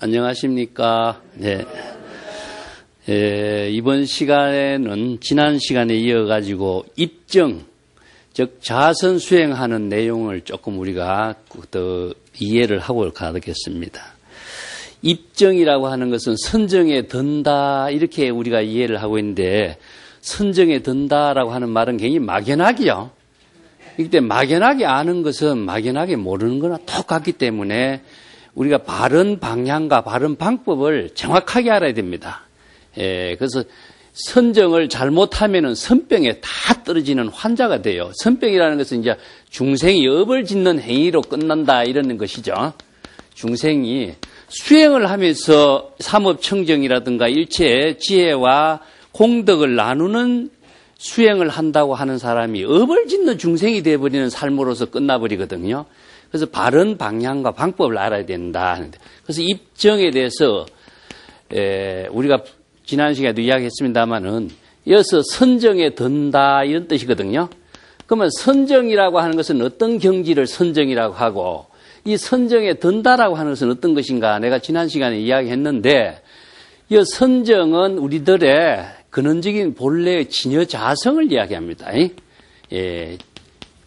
안녕하십니까. 네. 이번 시간에는 지난 시간에 이어가지고 입증, 즉 자선 수행하는 내용을 조금 우리가 더 이해를 하고 가겠습니다. 입증이라고 하는 것은 선정에 든다 이렇게 우리가 이해를 하고 있는데, 선정에 든다라고 하는 말은 굉장히 막연하기요. 이때 막연하게 아는 것은 막연하게 모르는 거나 똑같기 때문에 우리가 바른 방향과 바른 방법을 정확하게 알아야 됩니다. 그래서 선정을 잘못하면은 선병에 다 떨어지는 환자가 돼요. 선병이라는 것은 이제 중생이 업을 짓는 행위로 끝난다 이러는 것이죠. 중생이 수행을 하면서 삼업청정이라든가 일체 지혜와 공덕을 나누는 수행을 한다고 하는 사람이 업을 짓는 중생이 되어버리는 삶으로서 끝나버리거든요. 그래서 바른 방향과 방법을 알아야 된다. 그래서 입정에 대해서 우리가 지난 시간에도 이야기했습니다마는 이어서 선정에 든다 이런 뜻이거든요. 그러면 선정이라고 하는 것은 어떤 경지를 선정이라고 하고, 이 선정에 든다라고 하는 것은 어떤 것인가 내가 지난 시간에 이야기했는데, 이 선정은 우리들의 근원적인 본래의 진여자성을 이야기합니다.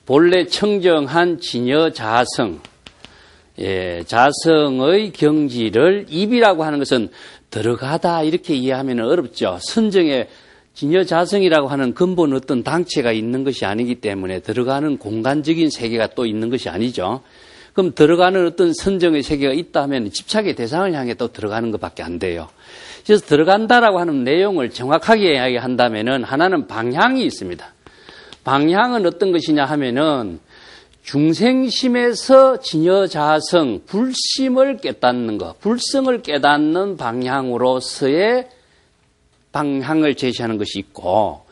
본래 청정한 진여자성, 자성의 경지를 입이라고 하는 것은 들어가다 이렇게 이해하면 어렵죠. 선정에 진여자성이라고 하는 근본 어떤 당체가 있는 것이 아니기 때문에 들어가는 공간적인 세계가 또 있는 것이 아니죠. 그럼 들어가는 어떤 선정의 세계가 있다 하면 집착의 대상을 향해 또 들어가는 것밖에 안 돼요. 그래서 들어간다라고 하는 내용을 정확하게 이야기한다면은 하나는 방향이 있습니다. 방향은 어떤 것이냐 하면은 중생심에서 진여자성, 불심을 깨닫는 것, 불성을 깨닫는 방향으로서의 방향을 제시하는 것이 있고,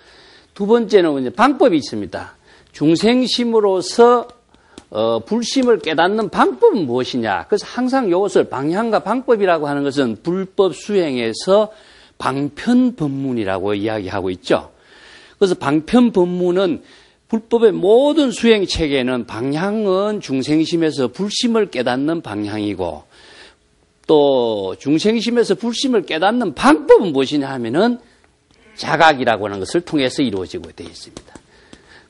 두 번째는 이제 방법이 있습니다. 중생심으로서 불심을 깨닫는 방법은 무엇이냐? 그래서 항상 이것을 방향과 방법이라고 하는 것은 불법 수행에서 방편법문이라고 이야기하고 있죠. 그래서 방편법문은 불법의 모든 수행 체계는 방향은 중생심에서 불심을 깨닫는 방향이고, 또 중생심에서 불심을 깨닫는 방법은 무엇이냐 하면은 자각이라고 하는 것을 통해서 이루어지고 되어 있습니다.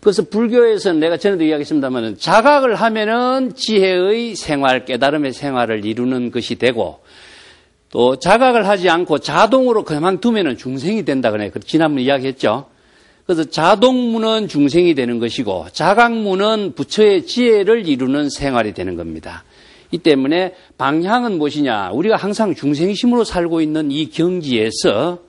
그래서 불교에서는 내가 전에도 이야기했습니다만 자각을 하면은 지혜의 생활, 깨달음의 생활을 이루는 것이 되고, 또 자각을 하지 않고 자동으로 그만두면은 중생이 된다 그래요. 지난번 이야기했죠. 그래서 자동문은 중생이 되는 것이고 자각문은 부처의 지혜를 이루는 생활이 되는 겁니다. 이 때문에 방향은 무엇이냐? 우리가 항상 중생심으로 살고 있는 이 경지에서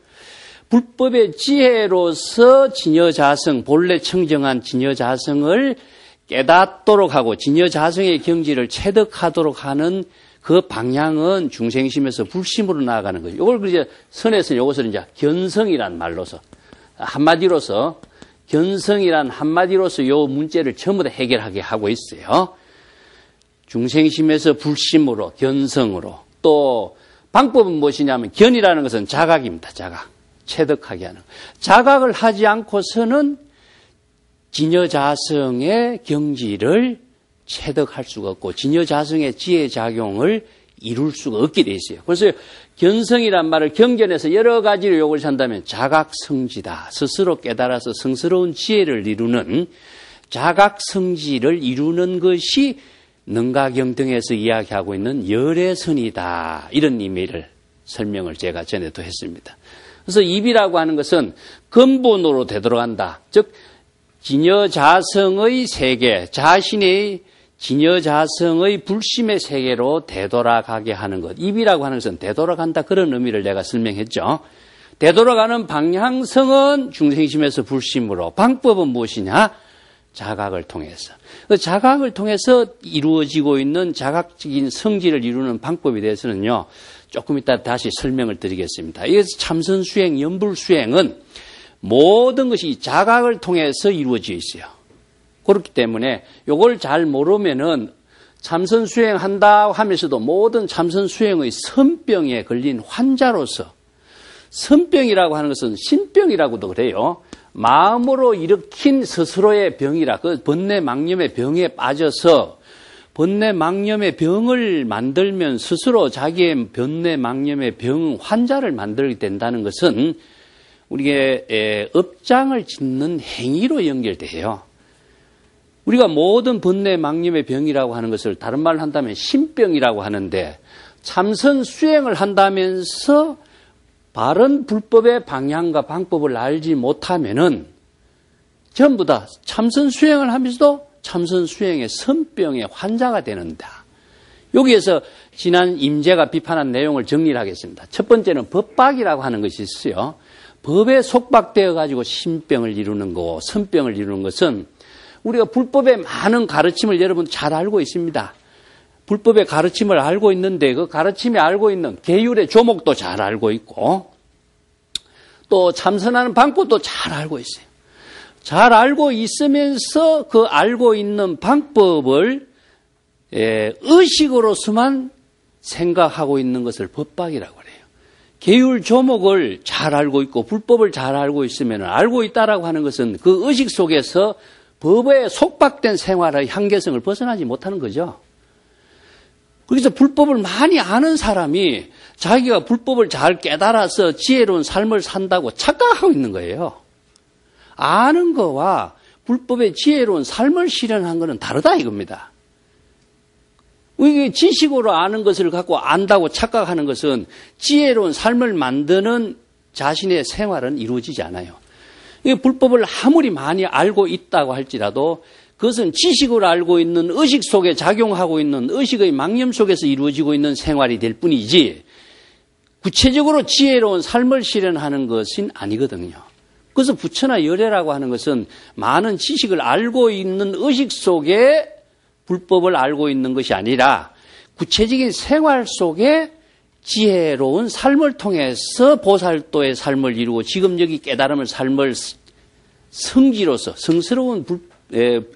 불법의 지혜로서 진여자성, 본래 청정한 진여자성을 깨닫도록 하고 진여자성의 경지를 체득하도록 하는 그 방향은 중생심에서 불심으로 나아가는 거죠. 이걸 이제 선에서 이것을 이제 견성이란 말로서 한마디로서 견성이란 한마디로서 요 문제를 전부 다 해결하게 하고 있어요. 중생심에서 불심으로 견성으로. 또 방법은 무엇이냐면 견이라는 것은 자각입니다. 자각. 체득하게 하는. 자각을 하지 않고서는 진여자성의 경지를 체득할 수가 없고 진여자성의 지혜작용을 이룰 수가 없게 돼 있어요. 그래서 견성이란 말을 경전에서 여러 가지로 요구를 한다면 자각성지다. 스스로 깨달아서 성스러운 지혜를 이루는 자각성지를 이루는 것이 능가경 등에서 이야기하고 있는 열애선이다. 이런 의미를 설명을 제가 전에도 했습니다. 그래서 입이라고 하는 것은 근본으로 되돌아간다. 즉 진여자성의 세계, 자신의 진여자성의 불심의 세계로 되돌아가게 하는 것. 입이라고 하는 것은 되돌아간다, 그런 의미를 내가 설명했죠. 되돌아가는 방향성은 중생심에서 불심으로. 방법은 무엇이냐? 자각을 통해서. 그 자각을 통해서 이루어지고 있는 자각적인 성지를 이루는 방법에 대해서는요, 조금 이따 다시 설명을 드리겠습니다. 이래서 참선수행, 연불수행은 모든 것이 자각을 통해서 이루어져 있어요. 그렇기 때문에 이걸 잘 모르면은 참선수행한다 하면서도 모든 참선수행의 선병에 걸린 환자로서, 선병이라고 하는 것은 신병이라고도 그래요. 마음으로 일으킨 스스로의 병이라, 그 번뇌 망념의 병에 빠져서 번뇌망념의 병을 만들면 스스로 자기의 번뇌망념의 병 환자를 만들게 된다는 것은 우리가 업장을 짓는 행위로 연결돼요. 우리가 모든 번뇌망념의 병이라고 하는 것을 다른 말로 한다면 신병이라고 하는데, 참선 수행을 한다면서 바른 불법의 방향과 방법을 알지 못하면은 전부 다 참선 수행을 하면서도 참선 수행의 선병의 환자가 되는다. 여기에서 지난 임재가 비판한 내용을 정리를 하겠습니다. 첫 번째는 법박이라고 하는 것이 있어요. 법에 속박되어 가지고 신병을 이루는 거, 선병을 이루는 것은 우리가 불법의 많은 가르침을 여러분 잘 알고 있습니다. 불법의 가르침을 알고 있는데 그 가르침이 알고 있는 계율의 조목도 잘 알고 있고 또 참선하는 방법도 잘 알고 있어요. 잘 알고 있으면서 그 알고 있는 방법을 의식으로서만 생각하고 있는 것을 법박이라고 해요. 계율 조목을 잘 알고 있고 불법을 잘 알고 있으면 알고 있다라고 하는 것은 그 의식 속에서 법에 속박된 생활의 한계성을 벗어나지 못하는 거죠. 그래서 불법을 많이 아는 사람이 자기가 불법을 잘 깨달아서 지혜로운 삶을 산다고 착각하고 있는 거예요. 아는 거와 불법의 지혜로운 삶을 실현한 것은 다르다 이겁니다. 이게 지식으로 아는 것을 갖고 안다고 착각하는 것은 지혜로운 삶을 만드는 자신의 생활은 이루어지지 않아요. 이게 불법을 아무리 많이 알고 있다고 할지라도 그것은 지식으로 알고 있는 의식 속에 작용하고 있는 의식의 망념 속에서 이루어지고 있는 생활이 될 뿐이지 구체적으로 지혜로운 삶을 실현하는 것은 아니거든요. 그래서 부처나 열애라고 하는 것은 많은 지식을 알고 있는 의식 속에 불법을 알고 있는 것이 아니라 구체적인 생활 속에 지혜로운 삶을 통해서 보살도의 삶을 이루고 지금 여기 깨달음을 삶을 성지로서 성스러운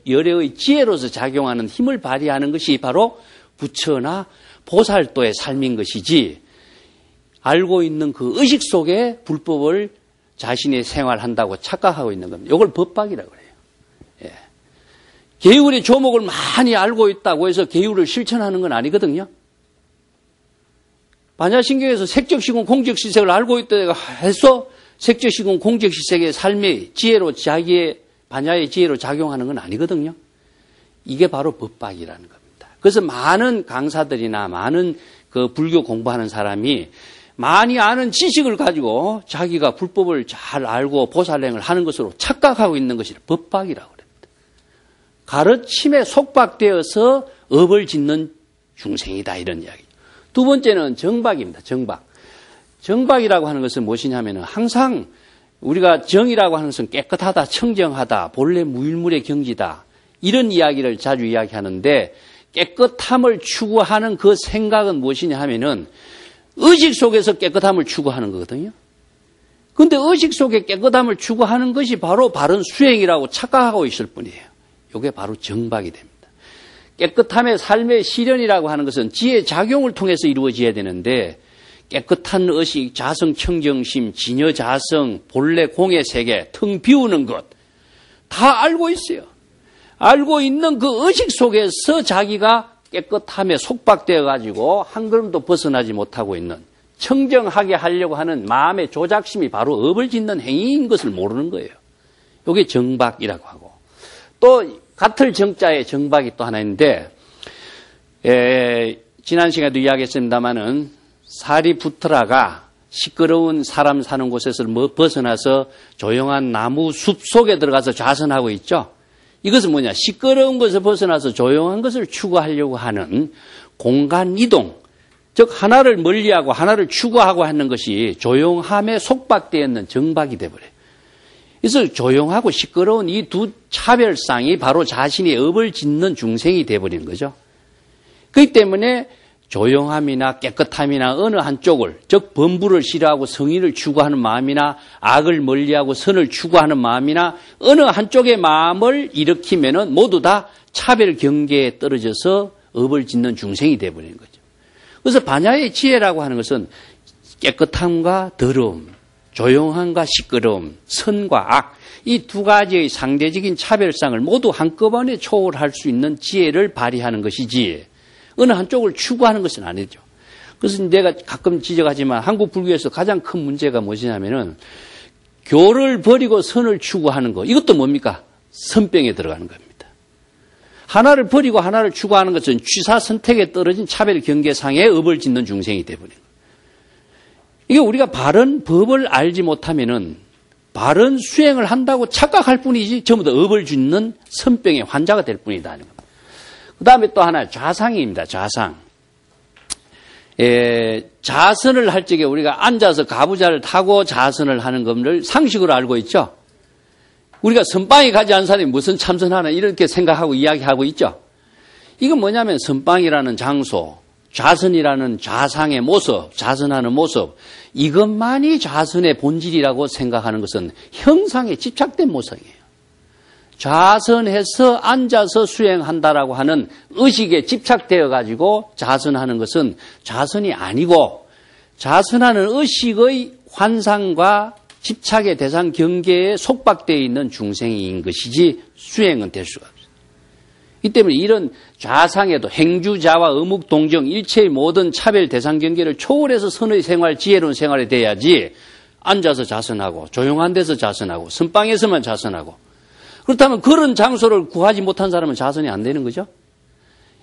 열애의 지혜로서 작용하는 힘을 발휘하는 것이 바로 부처나 보살도의 삶인 것이지 알고 있는 그 의식 속에 불법을 자신이 생활한다고 착각하고 있는 겁니다. 이걸 법박이라고 그래요. 예. 계율의 조목을 많이 알고 있다고 해서 계율을 실천하는 건 아니거든요. 반야신경에서 색적시공 공적시색을 알고 있다고 해서 색적시공 공적시색의 삶의 지혜로 자기의 반야의 지혜로 작용하는 건 아니거든요. 이게 바로 법박이라는 겁니다. 그래서 많은 강사들이나 많은 그 불교 공부하는 사람이 많이 아는 지식을 가지고 자기가 불법을 잘 알고 보살행을 하는 것으로 착각하고 있는 것이 법박이라고 합니다. 가르침에 속박되어서 업을 짓는 중생이다 이런 이야기. 두 번째는 정박입니다. 정박. 정박이라고 하는 것은 무엇이냐면 항상 우리가 정이라고 하는 것은 깨끗하다, 청정하다, 본래 무일물의 경지다 이런 이야기를 자주 이야기하는데 깨끗함을 추구하는 그 생각은 무엇이냐 하면은 의식 속에서 깨끗함을 추구하는 거거든요. 그런데 의식 속에 깨끗함을 추구하는 것이 바로 바른 수행이라고 착각하고 있을 뿐이에요. 이게 바로 정박이 됩니다. 깨끗함의 삶의 실현이라고 하는 것은 지혜 작용을 통해서 이루어져야 되는데 깨끗한 의식, 자성, 청정심, 진여, 자성, 본래 공의 세계, 텅 비우는 것 다 알고 있어요. 알고 있는 그 의식 속에서 자기가 깨끗함에 속박되어 가지고 한 걸음도 벗어나지 못하고 있는 청정하게 하려고 하는 마음의 조작심이 바로 업을 짓는 행위인 것을 모르는 거예요. 이게 정박이라고 하고 또 같을 정자의 정박이 또 하나 있는데 지난 시간에도 이야기했습니다마는 사리푸트라가 시끄러운 사람 사는 곳에서 벗어나서 조용한 나무 숲 속에 들어가서 좌선하고 있죠. 이것은 뭐냐? 시끄러운 것을 벗어나서 조용한 것을 추구하려고 하는 공간 이동, 즉 하나를 멀리하고 하나를 추구하고 하는 것이 조용함에 속박되어 있는 정박이 되어버려요. 그래서 조용하고 시끄러운 이 두 차별상이 바로 자신의 업을 짓는 중생이 되어버리는 거죠. 그렇기 때문에 조용함이나 깨끗함이나 어느 한쪽을, 즉 범부를 싫어하고 성의를 추구하는 마음이나 악을 멀리하고 선을 추구하는 마음이나 어느 한쪽의 마음을 일으키면은 모두 다 차별 경계에 떨어져서 업을 짓는 중생이 되어버리는 거죠. 그래서 반야의 지혜라고 하는 것은 깨끗함과 더러움, 조용함과 시끄러움, 선과 악, 이 두 가지의 상대적인 차별성을 모두 한꺼번에 초월할 수 있는 지혜를 발휘하는 것이지 어느 한쪽을 추구하는 것은 아니죠. 그래서 내가 가끔 지적하지만 한국 불교에서 가장 큰 문제가 무엇이냐면은 교를 버리고 선을 추구하는 거, 이것도 뭡니까? 선병에 들어가는 겁니다. 하나를 버리고 하나를 추구하는 것은 취사 선택에 떨어진 차별 경계상에 업을 짓는 중생이 되어버린 거예요. 이게 우리가 바른 법을 알지 못하면은 바른 수행을 한다고 착각할 뿐이지 전부 다 업을 짓는 선병의 환자가 될 뿐이다 하는 겁니다. 그 다음에 또 하나 좌상입니다. 좌상. 자선을 할 적에 우리가 앉아서 가부좌를 타고 자선을 하는 것을 상식으로 알고 있죠. 우리가 선방에 가지 않은 사람이 무슨 참선하나 이렇게 생각하고 이야기하고 있죠. 이건 뭐냐면 선방이라는 장소, 좌선이라는 좌상의 모습, 자선하는 모습, 이것만이 좌선의 본질이라고 생각하는 것은 형상에 집착된 모습이에요. 좌선해서 앉아서 수행한다라고 하는 의식에 집착되어 가지고 자선하는 것은 자선이 아니고 자선하는 의식의 환상과 집착의 대상 경계에 속박되어 있는 중생인 것이지 수행은 될 수가 없어요. 이 때문에 이런 좌상에도 행주자와 어묵동정 일체의 모든 차별 대상 경계를 초월해서 선의 생활, 지혜로운 생활이 돼야지 앉아서 자선하고 조용한 데서 자선하고 선방에서만 자선하고 그렇다면 그런 장소를 구하지 못한 사람은 자선이 안 되는 거죠.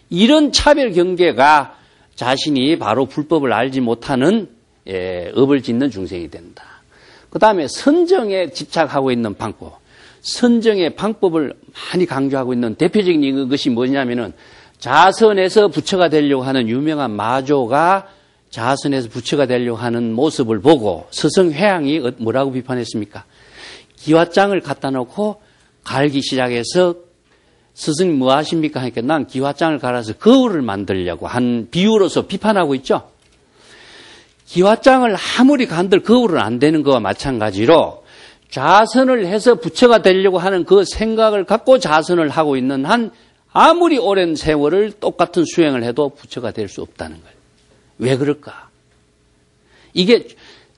이런 차별 경계가 자신이 바로 불법을 알지 못하는 업을 짓는 중생이 된다. 그 다음에 선정에 집착하고 있는 방법. 선정의 방법을 많이 강조하고 있는 대표적인 것이 뭐냐면은 자선에서 부처가 되려고 하는 유명한 마조가 자선에서 부처가 되려고 하는 모습을 보고 서성회양이 뭐라고 비판했습니까? 기와장을 갖다 놓고 갈기 시작해서 스승님 뭐 하십니까? 하니까 난 기와장을 갈아서 거울을 만들려고 한 비유로서 비판하고 있죠. 기와장을 아무리 간들 거울은 안 되는 거와 마찬가지로 자선을 해서 부처가 되려고 하는 그 생각을 갖고 자선을 하고 있는 한 아무리 오랜 세월을 똑같은 수행을 해도 부처가 될 수 없다는 거예요. 왜 그럴까? 이게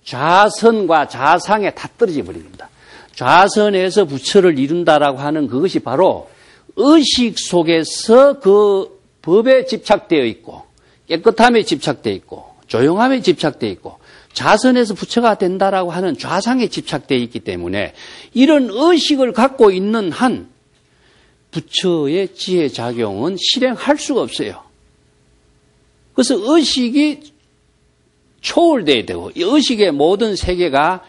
좌선과 좌상에 다 떨어져 버린 겁니다. 좌선에서 부처를 이룬다라고 하는 그것이 바로 의식 속에서 그 법에 집착되어 있고 깨끗함에 집착되어 있고 조용함에 집착되어 있고 자선에서 부처가 된다라고 하는 좌상에 집착되어 있기 때문에 이런 의식을 갖고 있는 한 부처의 지혜 작용은 실행할 수가 없어요. 그래서 의식이 초월돼야 되고 이 의식의 모든 세계가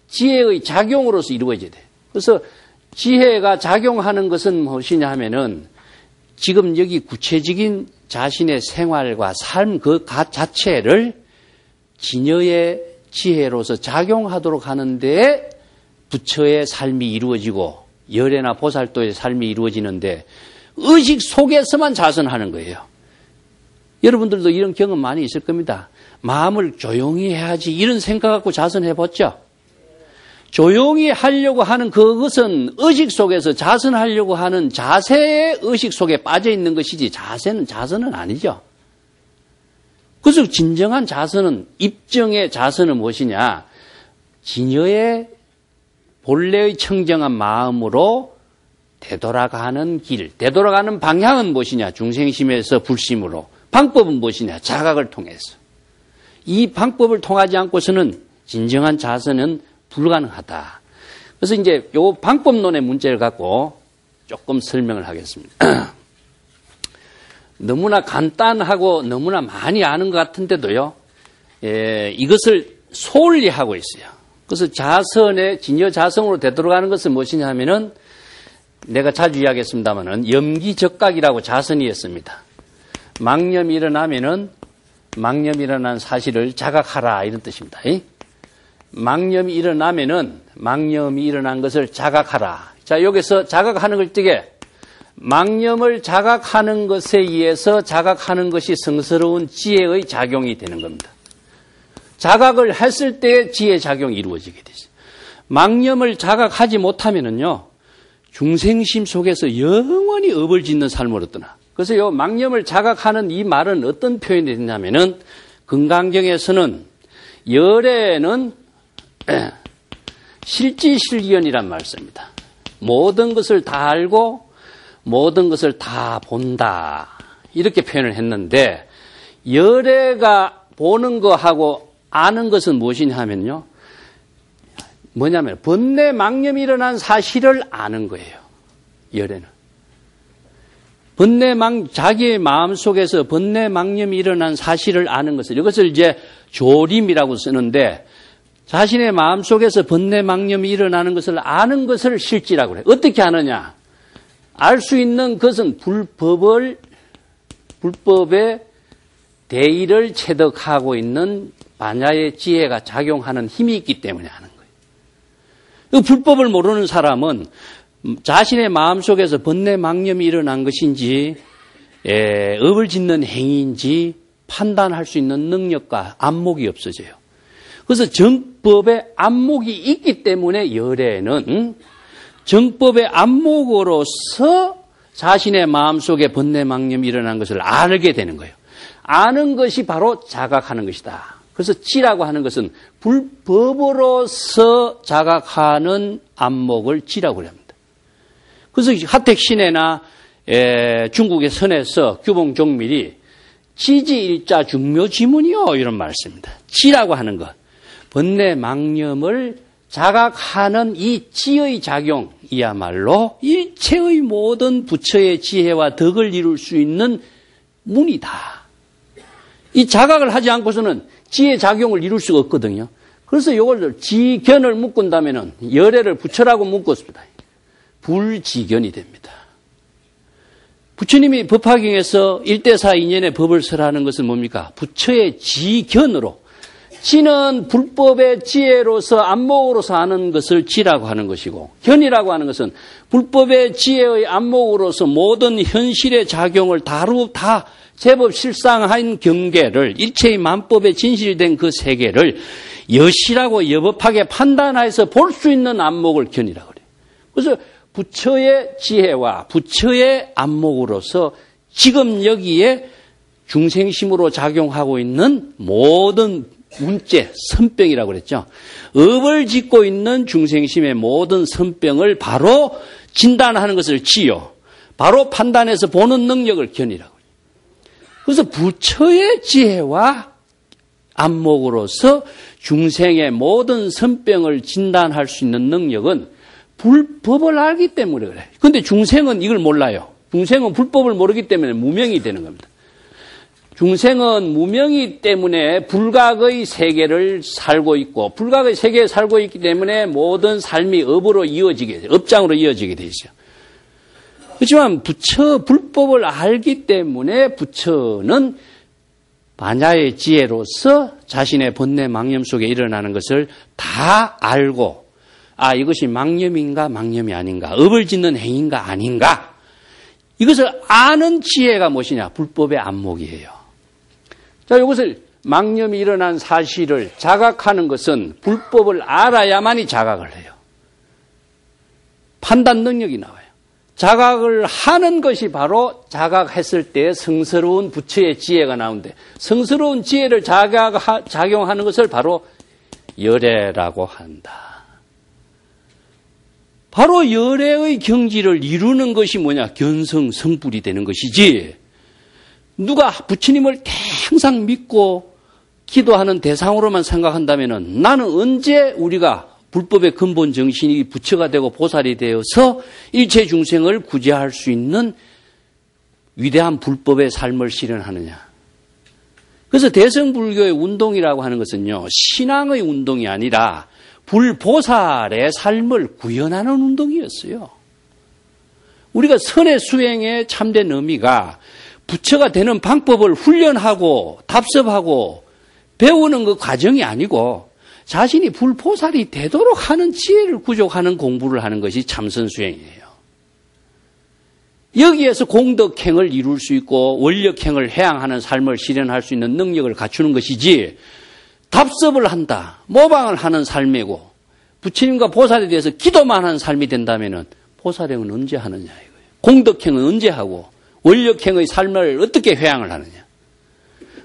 지혜의 작용으로서 이루어져야 돼요. 그래서 지혜가 작용하는 것은 무엇이냐 하면은 지금 여기 구체적인 자신의 생활과 삶 그 자체를 진여의 지혜로서 작용하도록 하는데 부처의 삶이 이루어지고 열애나 보살도의 삶이 이루어지는데 의식 속에서만 자선하는 거예요. 여러분들도 이런 경험 많이 있을 겁니다. 마음을 조용히 해야지 이런 생각 갖고 자선해봤죠? 조용히 하려고 하는 그것은 의식 속에서 자선하려고 하는 자세의 의식 속에 빠져 있는 것이지 자선은 아니죠. 그래서 진정한 자선은 입정의 자선은 무엇이냐? 진여의 본래의 청정한 마음으로 되돌아가는 길, 되돌아가는 방향은 무엇이냐? 중생심에서 불심으로. 방법은 무엇이냐? 자각을 통해서. 이 방법을 통하지 않고서는 진정한 자선은 불가능하다. 그래서 이제 요 방법론의 문제를 갖고 조금 설명을 하겠습니다. 너무나 간단하고 너무나 많이 아는 것 같은데도요, 이것을 소홀히 하고 있어요. 그래서 자선의 진여 자성으로 되돌아가는 것은 무엇이냐 하면은 내가 자주 이야기했습니다만은 염기적각이라고 자선이었습니다. 망념이 일어나면은 망념이 일어난 사실을 자각하라 이런 뜻입니다. 망념이 일어나면은 망념이 일어난 것을 자각하라. 자, 여기서 자각하는 걸 뜨게 망념을 자각하는 것에 의해서 자각하는 것이 성스러운 지혜의 작용이 되는 겁니다. 자각을 했을 때 지혜 작용이 이루어지게 되죠. 망념을 자각하지 못하면은요, 중생심 속에서 영원히 업을 짓는 삶으로 떠나. 그래서 이 망념을 자각하는 이 말은 어떤 표현이 되냐면은 건강경에서는 열애는 실지실견이란 말 씁니다. 모든 것을 다 알고 모든 것을 다 본다. 이렇게 표현을 했는데 열애가 보는 거하고 아는 것은 무엇이냐 하면요. 뭐냐면 번뇌 망념이 일어난 사실을 아는 거예요. 열애는. 자기의 마음속에서 번뇌 망념이 일어난 사실을 아는 것을, 이것을 이제 조림이라고 쓰는데 자신의 마음속에서 번뇌 망념이 일어나는 것을 아는 것을 실지라고 그래요. 어떻게 아느냐? 알 수 있는 것은 불법의 대의를 체득하고 있는 반야의 지혜가 작용하는 힘이 있기 때문에 아는 거예요. 불법을 모르는 사람은 자신의 마음속에서 번뇌 망념이 일어난 것인지 업을 짓는 행위인지 판단할 수 있는 능력과 안목이 없어져요. 그래서 정법의 안목이 있기 때문에 열애는 정법의 안목으로서 자신의 마음속에 번뇌 망념이 일어난 것을 알게 되는 거예요. 아는 것이 바로 자각하는 것이다. 그래서 지라고 하는 것은 불법으로서 자각하는 안목을 지라고 합니다. 그래서 하택신해나 중국의 선에서 규봉종밀이 지지일자 중묘지문이요 이런 말을 씁니다. 지라고 하는 것, 번뇌 망념을 자각하는 이 지의 작용이야말로 일체의 모든 부처의 지혜와 덕을 이룰 수 있는 문이다. 이 자각을 하지 않고서는 지혜 작용을 이룰 수가 없거든요. 그래서 이걸 지견을 묶은다면 열애를 부처라고 묶었습니다. 불지견이 됩니다. 부처님이 법화경에서 1대4 인연의 법을 설하는 것은 뭡니까? 부처의 지견으로, 지는 불법의 지혜로서 안목으로서 아는 것을 지라고 하는 것이고, 견이라고 하는 것은 불법의 지혜의 안목으로서 모든 현실의 작용을 다 제법 실상한 경계를, 일체의 만법에 진실된 그 세계를 여실하고 여법하게 판단해서 볼 수 있는 안목을 견이라고 그래요. 그래서 부처의 지혜와 부처의 안목으로서 지금 여기에 중생심으로 작용하고 있는 모든 문제, 선병이라고 그랬죠. 업을 짓고 있는 중생심의 모든 선병을 바로 진단하는 것을 지요. 바로 판단해서 보는 능력을 견이라고 그래요. 그래서 부처의 지혜와 안목으로서 중생의 모든 선병을 진단할 수 있는 능력은 불법을 알기 때문에 그래. 근데 중생은 이걸 몰라요. 중생은 불법을 모르기 때문에 무명이 되는 겁니다. 중생은 무명이 때문에 불각의 세계를 살고 있고, 불각의 세계에 살고 있기 때문에 모든 삶이 업으로 이어지게 돼요. 업장으로 이어지게 돼 있어요. 그렇지만 불법을 알기 때문에 부처는 반야의 지혜로서 자신의 번뇌 망념 속에 일어나는 것을 다 알고, 이것이 망념인가 망념이 아닌가, 업을 짓는 행위인가 아닌가, 이것을 아는 지혜가 무엇이냐? 불법의 안목이에요. 자, 이것을 망념이 일어난 사실을 자각하는 것은 불법을 알아야만이 자각을 해요. 판단 능력이 나와요. 자각을 하는 것이 바로 자각했을 때 성스러운 부처의 지혜가 나오는데, 성스러운 지혜를 작용하는 것을 바로 열애라고 한다. 바로 열애의 경지를 이루는 것이 뭐냐? 견성, 성불이 되는 것이지, 누가 부처님을 항상 믿고 기도하는 대상으로만 생각한다면 나는 언제 우리가 불법의 근본 정신이 부처가 되고 보살이 되어서 일체 중생을 구제할 수 있는 위대한 불법의 삶을 실현하느냐. 그래서 대성불교의 운동이라고 하는 것은요, 신앙의 운동이 아니라 불보살의 삶을 구현하는 운동이었어요. 우리가 선의 수행의 참된 의미가 부처가 되는 방법을 훈련하고 답습하고 배우는 그 과정이 아니고 자신이 불보살이 되도록 하는 지혜를 구족하는 공부를 하는 것이 참선수행이에요. 여기에서 공덕행을 이룰 수 있고 원력행을 해양하는 삶을 실현할 수 있는 능력을 갖추는 것이지, 답습을 한다, 모방을 하는 삶이고 부처님과 보살에 대해서 기도만 하는 삶이 된다면 보살행은 언제 하느냐 이거예요. 공덕행은 언제 하고 원력행의 삶을 어떻게 회양을 하느냐.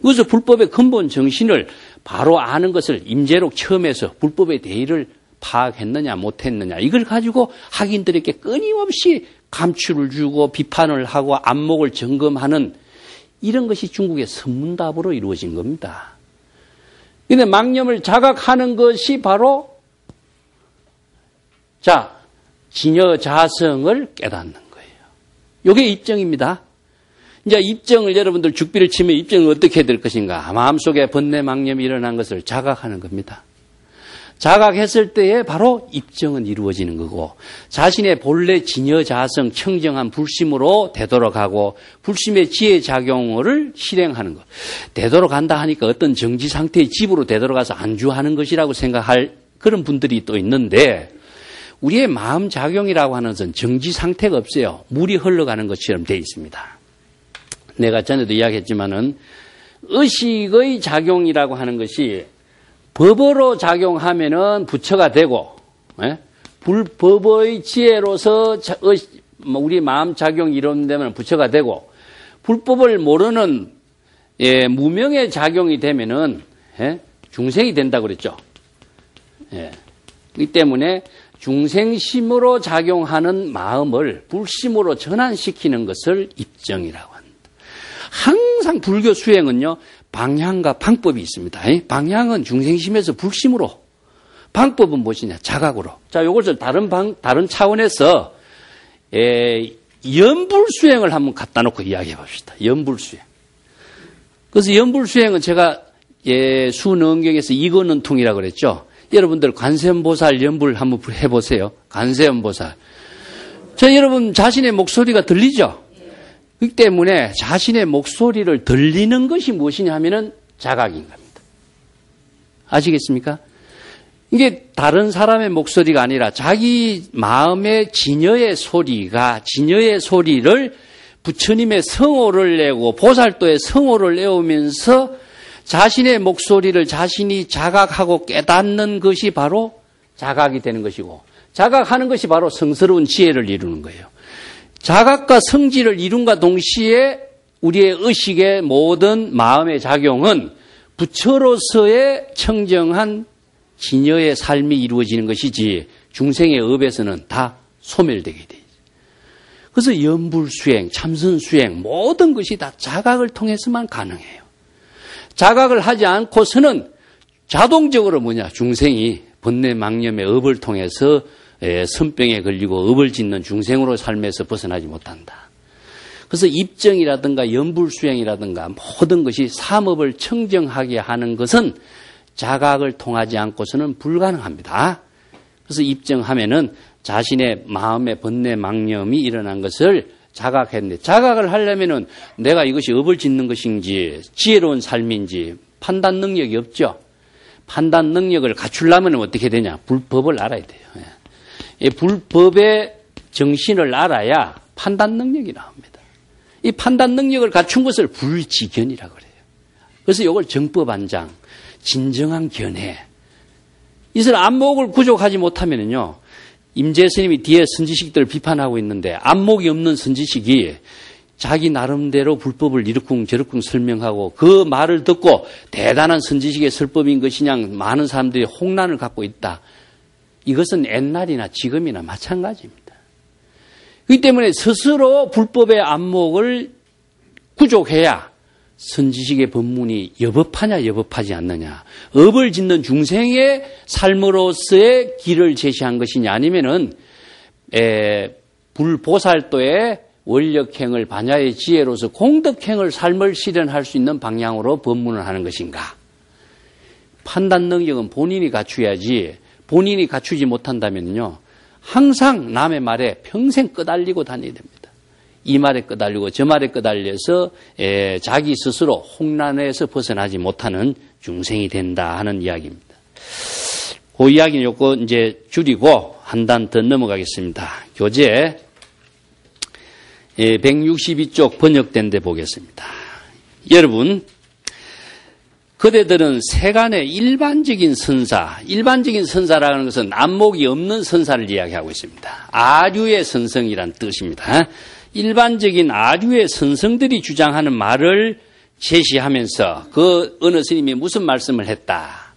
그래서 불법의 근본 정신을 바로 아는 것을 임재록 처음에서 불법의 대의를 파악했느냐 못했느냐 이걸 가지고 학인들에게 끊임없이 감추를 주고 비판을 하고 안목을 점검하는 이런 것이 중국의 선문답으로 이루어진 겁니다. 그런데 망념을 자각하는 것이 바로 진여자성을 깨닫는 거예요. 이게 입증입니다. 이제 입증을 여러분들 죽비를 치면 입증을 어떻게 될 것인가? 마음속에 번뇌 망념이 일어난 것을 자각하는 겁니다. 자각했을 때에 바로 입증은 이루어지는 거고 자신의 본래 진여자성 청정한 불심으로 되돌아가고 불심의 지혜작용을 실행하는 것. 되돌아간다 하니까 어떤 정지 상태의 집으로 되돌아가서 안주하는 것이라고 생각할 그런 분들이 또 있는데 우리의 마음작용이라고 하는 것은 정지 상태가 없어요. 물이 흘러가는 것처럼 되어 있습니다. 내가 전에도 이야기했지만은 의식의 작용이라고 하는 것이 법으로 작용하면은 부처가 되고, 불법의 지혜로서 우리 마음 작용이 이루어지면 부처가 되고, 불법을 모르는 무명의 작용이 되면은 중생이 된다고 그랬죠. 이 때문에 중생심으로 작용하는 마음을 불심으로 전환시키는 것을 입증이라고 합니다. 항상 불교 수행은요, 방향과 방법이 있습니다. 방향은 중생심에서 불심으로, 방법은 무엇이냐? 자각으로. 자, 이것을 다른 차원에서 연불수행을 한번 갖다 놓고 이야기해 봅시다. 연불수행. 그래서 연불수행은 제가 수능경에서 이건은통이라고 그랬죠. 여러분들 관세음보살 연불 한번 해보세요. 관세음보살. 자, 여러분 자신의 목소리가 들리죠? 그렇기 때문에 자신의 목소리를 들리는 것이 무엇이냐 하면은 자각인 겁니다. 아시겠습니까? 이게 다른 사람의 목소리가 아니라 자기 마음의 진여의 소리를 부처님의 성호를 내고 보살도의 성호를 내오면서 자신의 목소리를 자신이 자각하고 깨닫는 것이 바로 자각이 되는 것이고 자각하는 것이 바로 성스러운 지혜를 이루는 거예요. 자각과 성지를 이룬과 동시에 우리의 의식의 모든 마음의 작용은 부처로서의 청정한 진여의 삶이 이루어지는 것이지 중생의 업에서는 다 소멸되게 돼 있어요. 그래서 연불수행, 참선수행 모든 것이 다 자각을 통해서만 가능해요. 자각을 하지 않고서는 자동적으로 중생이 번뇌 망념의 업을 통해서 선병에 걸리고 업을 짓는 중생으로 삶에서 벗어나지 못한다. 그래서 입증이라든가 연불수행이라든가 모든 것이 삼업을 청정하게 하는 것은 자각을 통하지 않고서는 불가능합니다. 그래서 입증하면은 자신의 마음의 번뇌 망념이 일어난 것을 자각했는데 자각을 하려면은 내가 이것이 업을 짓는 것인지 지혜로운 삶인지 판단 능력이 없죠. 판단 능력을 갖추려면 어떻게 되냐? 불법을 알아야 돼요. 이 불법의 정신을 알아야 판단 능력이 나옵니다. 이 판단 능력을 갖춘 것을 불지견이라고 그래요. 그래서 이걸 정법안장, 진정한 견해. 이것을 안목을 구족하지 못하면요, 임재 스님이 뒤에 선지식들을 비판하고 있는데 안목이 없는 선지식이 자기 나름대로 불법을 이러쿵저러쿵 설명하고 그 말을 듣고 대단한 선지식의 설법인 것이냐 많은 사람들이 홍란을 갖고 있다. 이것은 옛날이나 지금이나 마찬가지입니다. 그렇기 때문에 스스로 불법의 안목을 구족해야 선지식의 법문이 여법하냐 여법하지 않느냐, 업을 짓는 중생의 삶으로서의 길을 제시한 것이냐 아니면은 불보살도의 원력행을 반야의 지혜로서 공덕행을 삶을 실현할 수 있는 방향으로 법문을 하는 것인가. 판단 능력은 본인이 갖춰야지 본인이 갖추지 못한다면요 항상 남의 말에 평생 끄달리고 다녀야 됩니다. 이 말에 끄달리고 저 말에 끄달려서 자기 스스로 홍란에서 벗어나지 못하는 중생이 된다 하는 이야기입니다. 그 이야기는 요거 이제 줄이고 한 단 더 넘어가겠습니다. 교재 162쪽 번역된 데 보겠습니다. 여러분, 그대들은 세간의 일반적인 선사라는 것은 안목이 없는 선사를 이야기하고 있습니다. 아류의 선성이란 뜻입니다. 일반적인 아류의 선성들이 주장하는 말을 제시하면서 그 어느 스님이 무슨 말씀을 했다.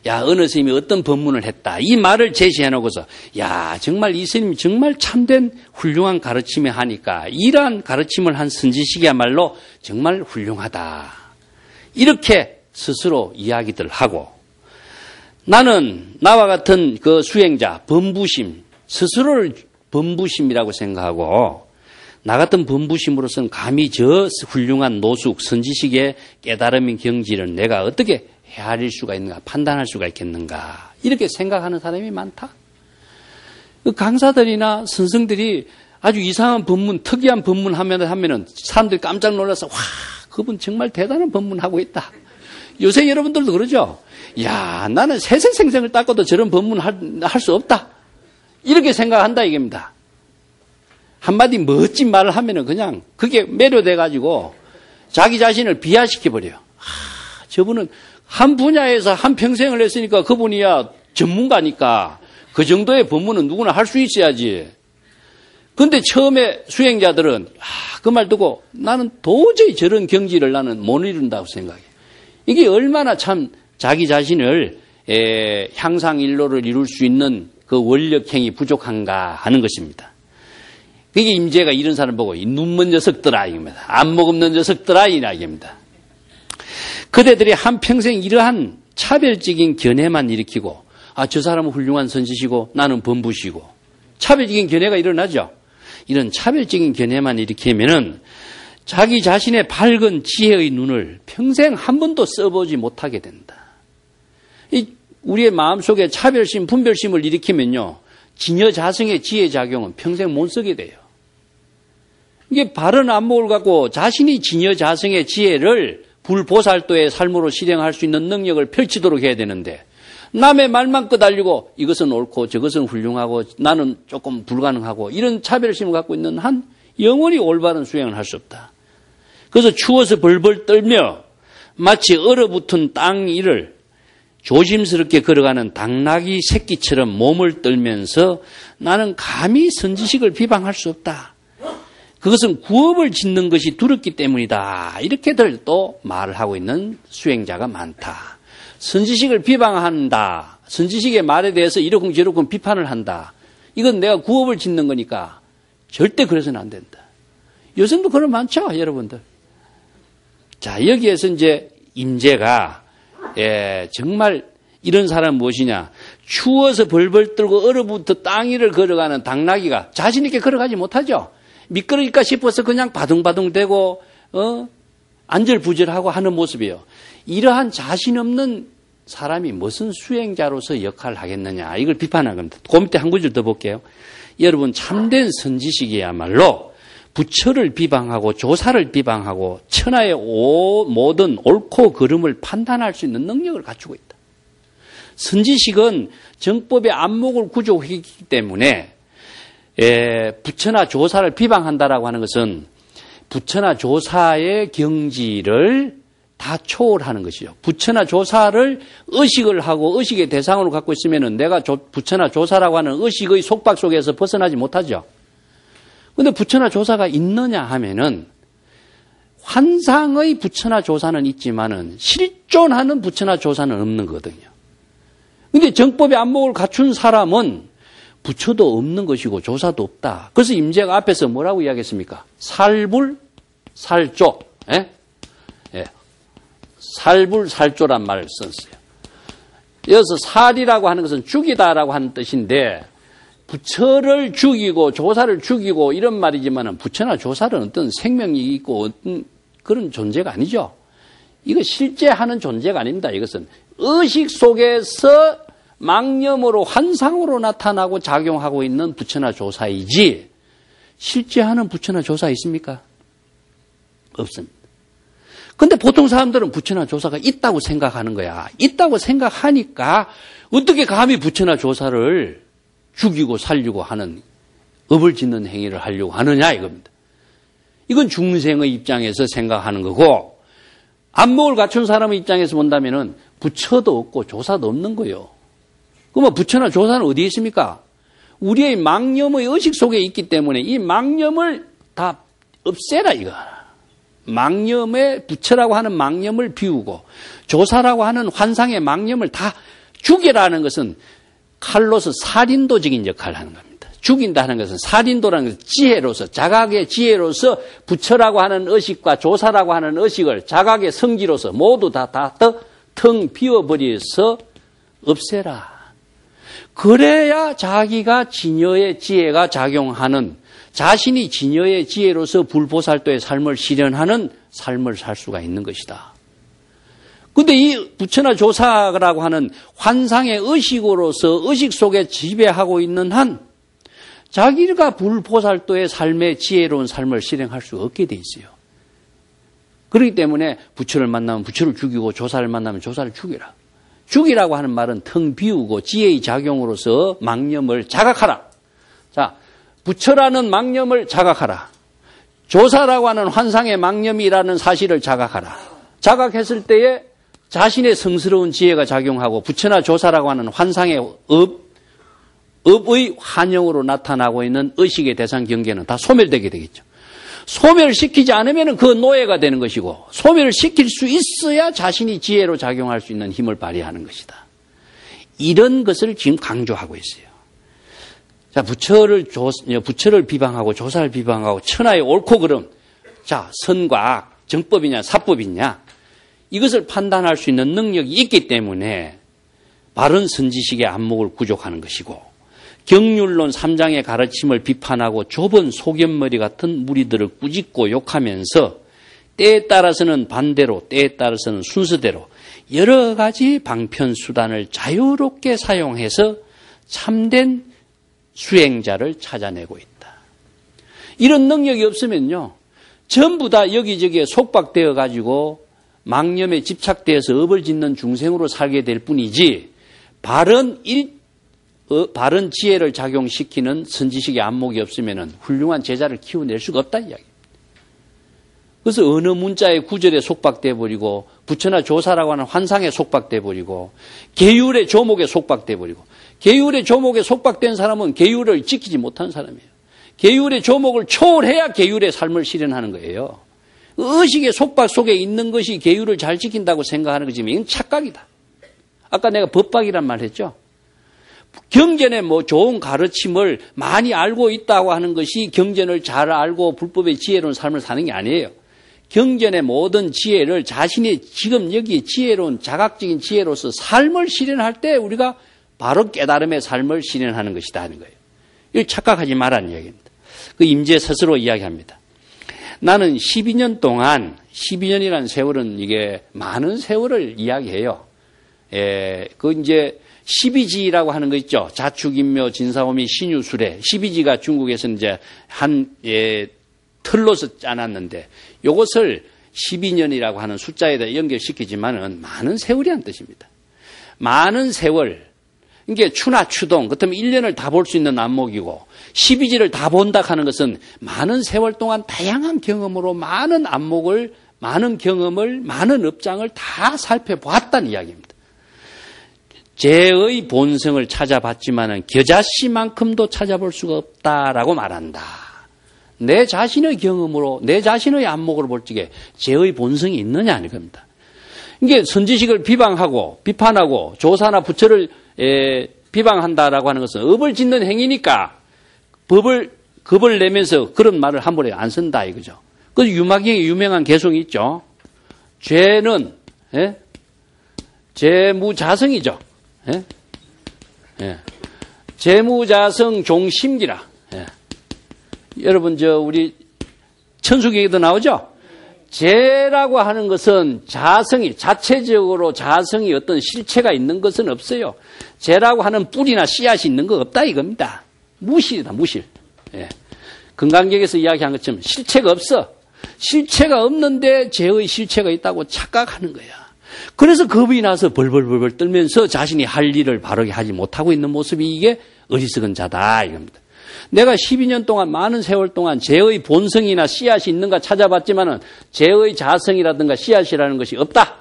야, 어느 스님이 어떤 법문을 했다. 이 말을 제시해 놓고서, 야, 정말 이 스님이 정말 참된 훌륭한 가르침을 하니까, 이러한 가르침을 한 선지식이야말로 정말 훌륭하다. 이렇게 스스로 이야기들 하고, 나는 나와 같은 그 수행자, 범부심, 스스로를 범부심이라고 생각하고, 나 같은 범부심으로서는 감히 저 훌륭한 노숙, 선지식의 깨달음인 경지를 내가 어떻게 헤아릴 수가 있는가, 판단할 수가 있겠는가, 이렇게 생각하는 사람이 많다. 그 강사들이나 선생들이 아주 이상한 법문, 특이한 법문 하면은 사람들이 깜짝 놀라서, 와, 그분 정말 대단한 법문 하고 있다. 요새 여러분들도 그러죠? 야, 나는 세세생생을 닦아도 저런 법문 할 수 없다. 이렇게 생각한다, 이겁니다. 한마디 멋진 말을 하면은 그냥 그게 매료돼가지고 자기 자신을 비하시켜버려요. 저분은 한 분야에서 한 평생을 했으니까 그분이야 전문가니까 그 정도의 법문은 누구나 할 수 있어야지. 근데 처음에 수행자들은 그 말 듣고 나는 도저히 저런 경지를 나는 못 이룬다고 생각해. 이게 얼마나 참 자기 자신을 향상일로를 이룰 수 있는 그 원력행이 부족한가 하는 것입니다. 그게 임재가 이런 사람 보고 눈먼 녀석들아 이겁니다. 안목 없는 녀석들아 이야기입니다. 그대들이 한평생 이러한 차별적인 견해만 일으키고 저 사람은 훌륭한 선지시고 나는 범부시고 차별적인 견해가 일어나죠. 이런 차별적인 견해만 일으키면은 자기 자신의 밝은 지혜의 눈을 평생 한 번도 써보지 못하게 된다. 우리의 마음속에 차별심, 분별심을 일으키면요. 진여자성의 지혜작용은 평생 못 쓰게 돼요. 이게 바른 안목을 갖고 자신이 진여자성의 지혜를 불보살도의 삶으로 실행할 수 있는 능력을 펼치도록 해야 되는데 남의 말만 끄달리고 이것은 옳고 저것은 훌륭하고 나는 조금 불가능하고 이런 차별심을 갖고 있는 한 영원히 올바른 수행을 할 수 없다. 그래서 추워서 벌벌 떨며 마치 얼어붙은 땅 위를 조심스럽게 걸어가는 당나귀 새끼처럼 몸을 떨면서 나는 감히 선지식을 비방할 수 없다. 그것은 구업을 짓는 것이 두렵기 때문이다. 이렇게들 또 말을 하고 있는 수행자가 많다. 선지식을 비방한다. 선지식의 말에 대해서 이러쿵 저러쿵 비판을 한다. 이건 내가 구업을 짓는 거니까 절대 그래서는 안 된다. 요즘도 그런 많죠, 여러분들. 자, 여기에서 이제 임재가 정말 이런 사람은 무엇이냐. 추워서 벌벌 떨고 얼어붙어 땅 위를 걸어가는 당나귀가 자신 있게 걸어가지 못하죠. 미끄러질까 싶어서 그냥 바둥바둥대고 안절부절하고 하는 모습이에요. 이러한 자신 없는 사람이 무슨 수행자로서 역할을 하겠느냐. 이걸 비판한 겁니다. 그 밑에 한 구절 더 볼게요. 여러분 참된 선지식이야말로 부처를 비방하고 조사를 비방하고 천하의 모든 옳고 그름을 판단할 수 있는 능력을 갖추고 있다. 선지식은 정법의 안목을 구족했기 때문에 부처나 조사를 비방한다라고 하는 것은 부처나 조사의 경지를 다 초월하는 것이죠. 부처나 조사를 의식을 하고 의식의 대상으로 갖고 있으면은 내가 부처나 조사라고 하는 의식의 속박 속에서 벗어나지 못하죠. 그런데 부처나 조사가 있느냐 하면은 환상의 부처나 조사는 있지만은 실존하는 부처나 조사는 없는 거거든요. 그런데 정법의 안목을 갖춘 사람은 부처도 없는 것이고 조사도 없다. 그래서 임재가 앞에서 뭐라고 이야기했습니까? 살불살조. 살불살조란 말을 썼어요. 여기서 살이라고 하는 것은 죽이다라고 하는 뜻인데 부처를 죽이고 조사를 죽이고 이런 말이지만 부처나 조사는 어떤 생명이 있고 어떤 그런 존재가 아니죠. 이거 실제 하는 존재가 아닙니다. 이것은 의식 속에서 망념으로 환상으로 나타나고 작용하고 있는 부처나 조사이지 실제 하는 부처나 조사 있습니까? 없습니다. 근데 보통 사람들은 부처나 조사가 있다고 생각하는 거야. 있다고 생각하니까 어떻게 감히 부처나 조사를 죽이고 살리고 하는 업을 짓는 행위를 하려고 하느냐 이겁니다. 이건 중생의 입장에서 생각하는 거고 안목을 갖춘 사람의 입장에서 본다면은 부처도 없고 조사도 없는 거예요. 그러면 부처나 조사는 어디에 있습니까? 우리의 망념의 의식 속에 있기 때문에 이 망념을 다 없애라 이거. 망념의 부처라고 하는 망념을 비우고 조사라고 하는 환상의 망념을 다 죽이라는 것은 칼로서 살인도적인 역할을 하는 겁니다. 죽인다는 것은 살인도라는 것은 지혜로서, 자각의 지혜로서 부처라고 하는 의식과 조사라고 하는 의식을 자각의 성기로서 모두 다 텅 비워버려서 없애라. 그래야 자기가 진여의 지혜가 작용하는, 자신이 진여의 지혜로서 불보살도의 삶을 실현하는 삶을 살 수가 있는 것이다. 근데 이 부처나 조사라고 하는 환상의 의식으로서 의식 속에 지배하고 있는 한 자기가 불보살도의 삶의 지혜로운 삶을 실행할 수 없게 돼 있어요. 그렇기 때문에 부처를 만나면 부처를 죽이고 조사를 만나면 조사를 죽이라. 죽이라고 하는 말은 텅 비우고 지혜의 작용으로서 망념을 자각하라. 자, 부처라는 망념을 자각하라. 조사라고 하는 환상의 망념이라는 사실을 자각하라. 자각했을 때에 자신의 성스러운 지혜가 작용하고 부처나 조사라고 하는 환상의 업의 환영으로 나타나고 있는 의식의 대상 경계는 다 소멸되게 되겠죠. 소멸시키지 않으면 그 노예가 되는 것이고, 소멸을 시킬 수 있어야 자신이 지혜로 작용할 수 있는 힘을 발휘하는 것이다. 이런 것을 지금 강조하고 있어요. 자, 부처를 비방하고 조사를 비방하고 천하의 옳고 그름, 자, 선과 악, 정법이냐 사법이냐, 이것을 판단할 수 있는 능력이 있기 때문에 바른 선지식의 안목을 구족하는 것이고, 경률론 3장의 가르침을 비판하고 좁은 소견머리 같은 무리들을 꾸짖고 욕하면서 때에 따라서는 반대로, 때에 따라서는 순서대로 여러 가지 방편수단을 자유롭게 사용해서 참된 수행자를 찾아내고 있다. 이런 능력이 없으면요, 전부 다 여기저기에 속박되어 가지고 망념에 집착되어서 업을 짓는 중생으로 살게 될 뿐이지, 바른 지혜를 작용시키는 선지식의 안목이 없으면 훌륭한 제자를 키워낼 수가 없다 이야기. 그래서 어느 문자의 구절에 속박돼 버리고, 부처나 조사라고 하는 환상에 속박돼 버리고, 계율의 조목에 속박돼 버리고, 계율의 조목에 속박된 사람은 계율을 지키지 못한 사람이에요. 계율의 조목을 초월해야 계율의 삶을 실현하는 거예요. 의식의 속박 속에 있는 것이 계율을 잘 지킨다고 생각하는 거지만 이건 착각이다. 아까 내가 법박이란 말 했죠. 경전의 좋은 가르침을 많이 알고 있다고 하는 것이 경전을 잘 알고 불법의 지혜로운 삶을 사는 게 아니에요. 경전의 모든 지혜를 자신의 지금 여기 지혜로운 자각적인 지혜로서 삶을 실현할 때 우리가 바로 깨달음의 삶을 실현하는 것이다 하는 거예요. 이걸 착각하지 말라는 이야기입니다. 그 임재 스스로 이야기합니다. 나는 12년 동안, 12년이라는 세월은 이게 많은 세월을 이야기해요. 이제 12지라고 하는 거 있죠. 자축인묘, 진사오미, 신유술에 12지가 중국에서 이제 틀로서 짜놨는데, 이것을 12년이라고 하는 숫자에다 연결시키지만은 많은 세월이라는 뜻입니다. 많은 세월. 이게 추나 추동, 그렇다면 1년을 다 볼 수 있는 안목이고, 12지를 다 본다 하는 것은 많은 세월 동안 다양한 경험으로 많은 안목을, 많은 경험을, 많은 업장을 다 살펴보았다는 이야기입니다. 제의 본성을 찾아봤지만은 겨자씨만큼도 찾아볼 수가 없다라고 말한다. 내 자신의 경험으로, 내 자신의 안목으로 볼 적에 제의 본성이 있느냐 하는 겁니다. 이게 선지식을 비판하고 조사나 부처를 비방한다라고 하는 것은 업을 짓는 행위니까 겁을 내면서 그런 말을 한 번에 안 쓴다 이거죠. 그 유마경의 유명한 개송이 있죠. 죄는 재무자성이죠. 재무자성 종심기라. 여러분 우리 천수기에도 나오죠. 죄라고 하는 것은 자체적으로 자성이 어떤 실체가 있는 것은 없어요. 죄라고 하는 뿌리나 씨앗이 있는 거 없다 이겁니다. 무실이다, 무실. 금강경에서 이야기한 것처럼 실체가 없어. 실체가 없는데 죄의 실체가 있다고 착각하는 거야. 그래서 겁이 나서 벌벌벌 떨면서 자신이 할 일을 바르게 하지 못하고 있는 모습이 이게 어리석은 자다 이겁니다. 내가 12년 동안 많은 세월 동안 죄의 본성이나 씨앗이 있는가 찾아봤지만은 죄의 자성이라든가 씨앗이라는 것이 없다.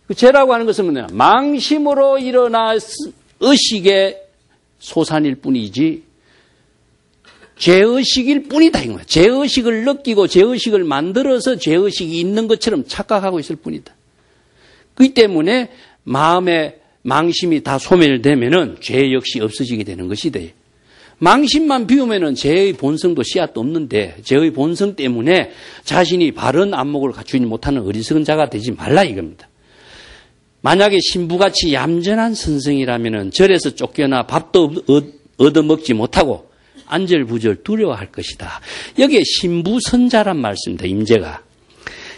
그 죄라고 하는 것은 뭐냐? 망심으로 일어나 의식의 소산일 뿐이지 죄의식일 뿐이다 이거야. 죄의식을 느끼고 죄의식을 만들어서 죄의식이 있는 것처럼 착각하고 있을 뿐이다. 그렇기 때문에 마음에 망심이 다 소멸되면은 죄 역시 없어지게 되는 것이다. 망심만 비우면은 죄의 본성도 씨앗도 없는데 죄의 본성 때문에 자신이 바른 안목을 갖추지 못하는 어리석은 자가 되지 말라 이겁니다. 만약에 신부같이 얌전한 선생이라면은 절에서 쫓겨나 밥도 얻어먹지 못하고 안절부절 두려워할 것이다. 여기에 신부선자란 말씀입니다. 임재가.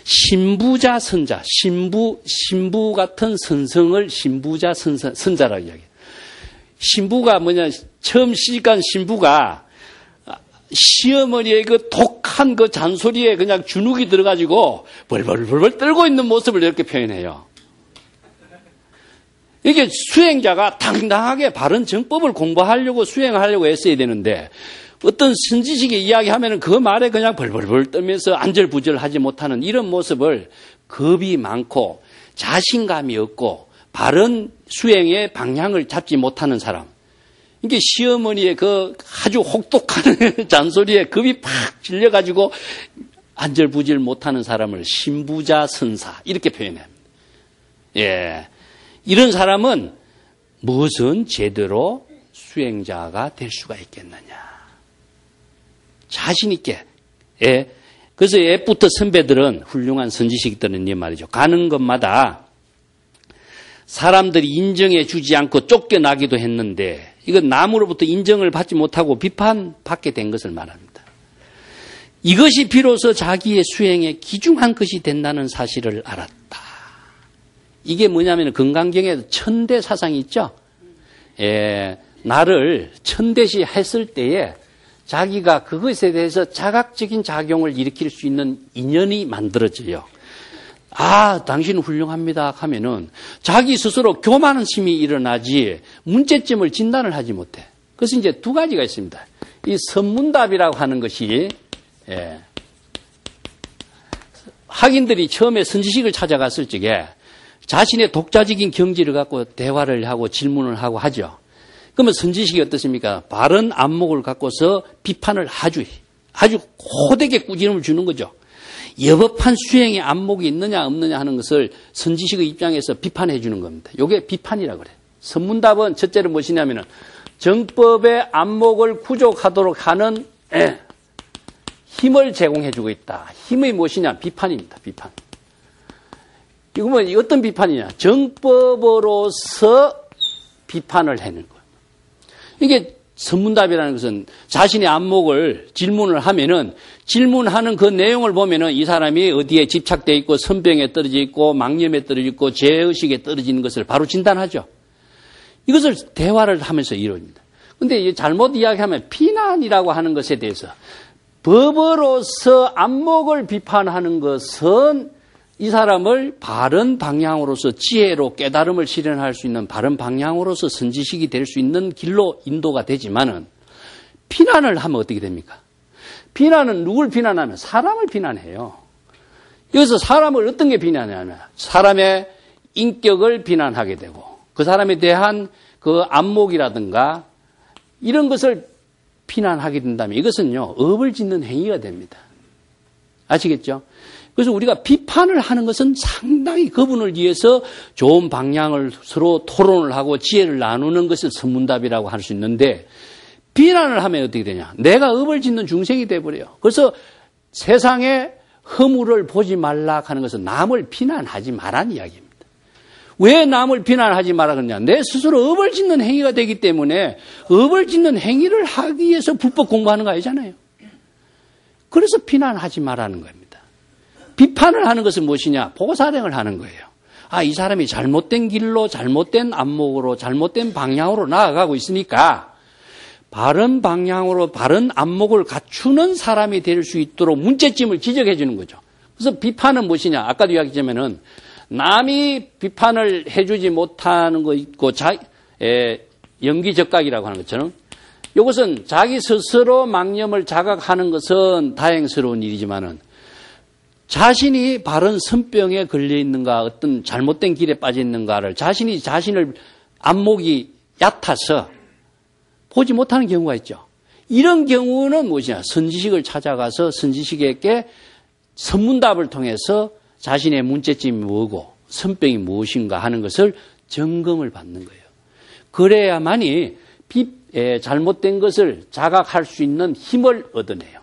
신부자 선자, 신부 같은 선성을 신부자 선자라고 이야기해요. 신부가 뭐냐, 처음 시집간 신부가 시어머니의 그 독한 그 잔소리에 그냥 주눅이 들어가지고 벌벌 떨고 있는 모습을 이렇게 표현해요. 이게 수행자가 당당하게 바른 정법을 공부하려고 수행하려고 애써야 되는데 어떤 선지식이 이야기하면 그 말에 그냥 벌벌 떨면서 안절부절하지 못하는 이런 모습을 겁이 많고 자신감이 없고 바른 수행의 방향을 잡지 못하는 사람. 이게 시어머니의 그 아주 혹독한 잔소리에 겁이 팍 질려가지고 안절부절 못하는 사람을 신부자 선사 이렇게 표현합니다. 예, 이런 사람은 무엇은 제대로 수행자가 될 수가 있겠느냐. 자신 있게. 예. 그래서 옛부터 선배들은 훌륭한 선지식들은 이 말이죠. 가는 것마다 사람들이 인정해 주지 않고 쫓겨나기도 했는데 이건 남으로부터 인정을 받지 못하고 비판받게 된 것을 말합니다. 이것이 비로소 자기의 수행에 귀중한 것이 된다는 사실을 알았다. 이게 뭐냐면 건강경에도 천대 사상이 있죠. 예, 나를 천대시 했을 때에 자기가 그것에 대해서 자각적인 작용을 일으킬 수 있는 인연이 만들어져요. 아, 당신은 훌륭합니다 하면은 자기 스스로 교만심이 일어나지 문제점을 진단을 하지 못해. 그래서 이제 두 가지가 있습니다. 이 선문답이라고 하는 것이 학인들이 처음에 선지식을 찾아갔을 적에 자신의 독자적인 경지를 갖고 대화를 하고 질문을 하고 하죠. 그러면 선지식이 어떻습니까? 바른 안목을 갖고서 비판을 아주 호되게 꾸지람을 주는 거죠. 여법한 수행의 안목이 있느냐 없느냐 하는 것을 선지식의 입장에서 비판해 주는 겁니다. 이게 비판이라고 그래요. 선문답은 첫째로 무엇이냐면은 정법의 안목을 구족하도록 하는 힘을 제공해 주고 있다. 힘이 무엇이냐? 비판입니다. 비판. 이거 뭐 어떤 비판이냐? 정법으로서 비판을 해내는 거예요. 이게 선문답이라는 것은 자신의 안목을 질문을 하면은 질문하는 그 내용을 보면은 이 사람이 어디에 집착되어 있고 선병에 떨어져 있고 망념에 떨어져 있고 죄의식에 떨어지는 것을 바로 진단하죠. 이것을 대화를 하면서 이루어집니다. 그런데 잘못 이야기하면 비난이라고 하는 것에 대해서 법으로서 안목을 비판하는 것은 이 사람을 바른 방향으로서 지혜로 깨달음을 실현할 수 있는 바른 방향으로서 선지식이 될 수 있는 길로 인도가 되지만은 비난을 하면 어떻게 됩니까? 비난은 누굴 비난하면 사람을 비난해요. 여기서 사람을 어떤 게 비난하냐면 사람의 인격을 비난하게 되고 그 사람에 대한 그 안목이라든가 이런 것을 비난하게 된다면 이것은요 업을 짓는 행위가 됩니다. 아시겠죠? 그래서 우리가 비판을 하는 것은 상당히 그분을 위해서 좋은 방향을 서로 토론을 하고 지혜를 나누는 것을 선문답이라고 할 수 있는데 비난을 하면 어떻게 되냐? 내가 업을 짓는 중생이 돼버려요. 그래서 세상에 허물을 보지 말라 하는 것은 남을 비난하지 말라는 이야기입니다. 왜 남을 비난하지 말라 그러냐? 내 스스로 업을 짓는 행위가 되기 때문에 업을 짓는 행위를 하기 위해서 불법 공부하는 거 아니잖아요. 그래서 비난하지 말라는 겁니다. 비판을 하는 것은 무엇이냐? 보고사령을 하는 거예요. 아, 이 사람이 잘못된 길로, 잘못된 안목으로, 잘못된 방향으로 나아가고 있으니까 바른 방향으로, 바른 안목을 갖추는 사람이 될 수 있도록 문제점을 지적해 주는 거죠. 그래서 비판은 무엇이냐? 아까도 이야기했지만은 남이 비판을 해주지 못하는 거 있고, 연기적각이라고 하는 것처럼 이것은 자기 스스로 망념을 자각하는 것은 다행스러운 일이지만은 자신이 바른 선병에 걸려 있는가, 어떤 잘못된 길에 빠져 있는가를 자신을 안목이 얕아서 보지 못하는 경우가 있죠. 이런 경우는 무엇이냐? 선지식을 찾아가서 선지식에게 선문답을 통해서 자신의 문제점이 뭐고 선병이 무엇인가 하는 것을 점검을 받는 거예요. 그래야만이 잘못된 것을 자각할 수 있는 힘을 얻어내요.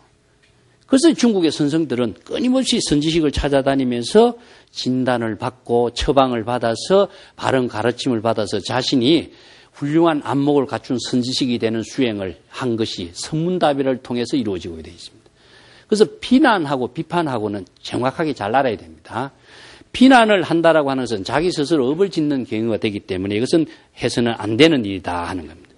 그래서 중국의 선생들은 끊임없이 선지식을 찾아다니면서 진단을 받고 처방을 받아서 바른 가르침을 받아서 자신이 훌륭한 안목을 갖춘 선지식이 되는 수행을 한 것이 선문다비를 통해서 이루어지고 되어 있습니다. 그래서 비난하고 비판하고는 정확하게 잘 알아야 됩니다. 비난을 한다라고 하는 것은 자기 스스로 업을 짓는 경우가 되기 때문에 이것은 해서는 안 되는 일이다 하는 겁니다.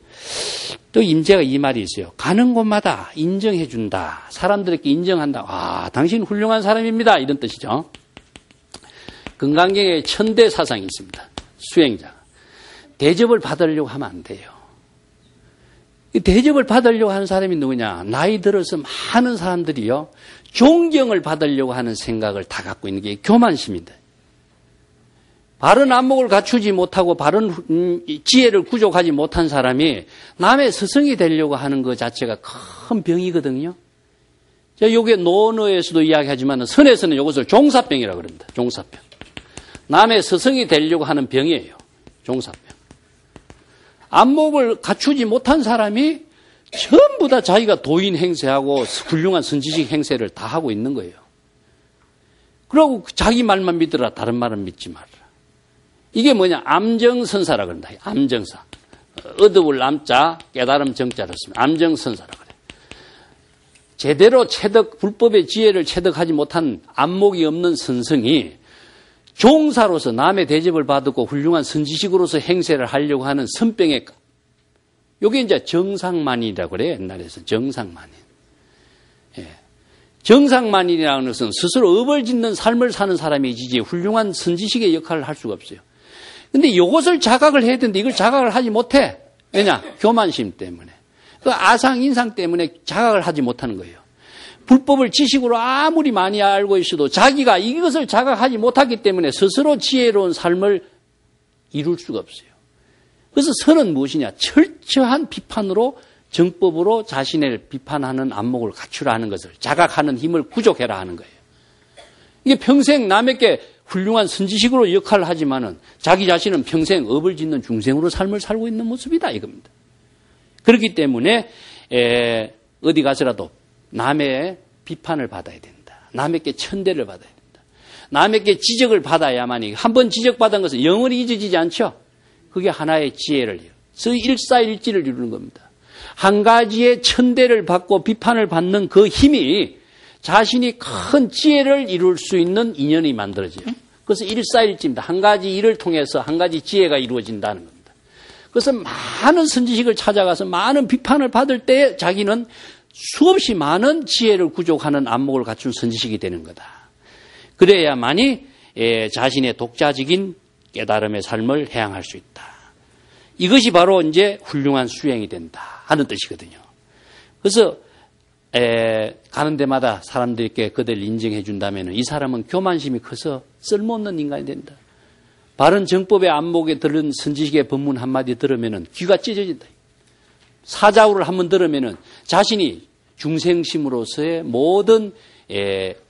또 임재가 이 말이 있어요. 가는 곳마다 인정해 준다. 사람들에게 인정한다. 아, 당신 훌륭한 사람입니다. 이런 뜻이죠. 금강경에 천대 사상이 있습니다. 수행자. 대접을 받으려고 하면 안 돼요. 대접을 받으려고 하는 사람이 누구냐? 나이 들어서 많은 사람들이요. 존경을 받으려고 하는 생각을 다 갖고 있는 게 교만심입니다. 바른 안목을 갖추지 못하고 바른 지혜를 구족하지 못한 사람이 남의 스승이 되려고 하는 것 자체가 큰 병이거든요. 제가 요게 논어에서도 이야기하지만 선에서는 이것을 종사병이라고 그럽니다. 종사병. 남의 스승이 되려고 하는 병이에요. 종사병. 안목을 갖추지 못한 사람이 전부 다 자기가 도인 행세하고 훌륭한 선지식 행세를 다 하고 있는 거예요. 그러고 자기 말만 믿으라. 다른 말은 믿지 말라. 이게 뭐냐? 암정선사라 그런다. 암정사. 얻어올 암자, 깨달음 정자로 씁니다. 암정선사라 그래. 제대로 불법의 지혜를 체득하지 못한 안목이 없는 선성이 종사로서 남의 대접을 받고 훌륭한 선지식으로서 행세를 하려고 하는 선병의 요게 이제 정상만이라고 그래요. 옛날에서 정상만인. 예. 정상만인이라는 것은 스스로 업을 짓는 삶을 사는 사람이지 훌륭한 선지식의 역할을 할 수가 없어요. 근데 이것을 자각을 해야 되는데 이걸 자각을 하지 못해. 왜냐? 교만심 때문에. 그 아상, 인상 때문에 자각을 하지 못하는 거예요. 불법을 지식으로 아무리 많이 알고 있어도 자기가 이것을 자각하지 못하기 때문에 스스로 지혜로운 삶을 이룰 수가 없어요. 그래서 선은 무엇이냐? 철저한 비판으로 정법으로 자신을 비판하는 안목을 갖추라 하는 것을 자각하는 힘을 구족해라 하는 거예요. 이게 평생 남에게 훌륭한 선지식으로 역할을 하지만은 자기 자신은 평생 업을 짓는 중생으로 삶을 살고 있는 모습이다 이겁니다. 그렇기 때문에 어디 가서라도 남의 비판을 받아야 된다. 남에게 천대를 받아야 된다. 남에게 지적을 받아야만이 한 번 지적받은 것은 영원히 잊어지지 않죠. 그게 하나의 지혜를 일사일지를 이루는 겁니다. 한 가지의 천대를 받고 비판을 받는 그 힘이 자신이 큰 지혜를 이룰 수 있는 인연이 만들어져요. 그래서 일사일지입니다. 한 가지 일을 통해서 한 가지 지혜가 이루어진다는 겁니다. 그래서 많은 선지식을 찾아가서 많은 비판을 받을 때 자기는 수없이 많은 지혜를 구족하는 안목을 갖춘 선지식이 되는 거다. 그래야만이 자신의 독자적인 깨달음의 삶을 해양할 수 있다. 이것이 바로 이제 훌륭한 수행이 된다 하는 뜻이거든요. 그래서 가는 데마다 사람들에게 그들을 인정해 준다면 이 사람은 교만심이 커서 쓸모없는 인간이 된다. 바른 정법의 안목에 들은 선지식의 법문 한마디 들으면 귀가 찢어진다. 사자우를 한번 들으면 자신이 중생심으로서의 모든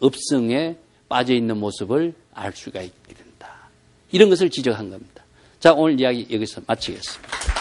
업성에 빠져있는 모습을 알 수가 있게 된다. 이런 것을 지적한 겁니다. 자, 오늘 이야기 여기서 마치겠습니다.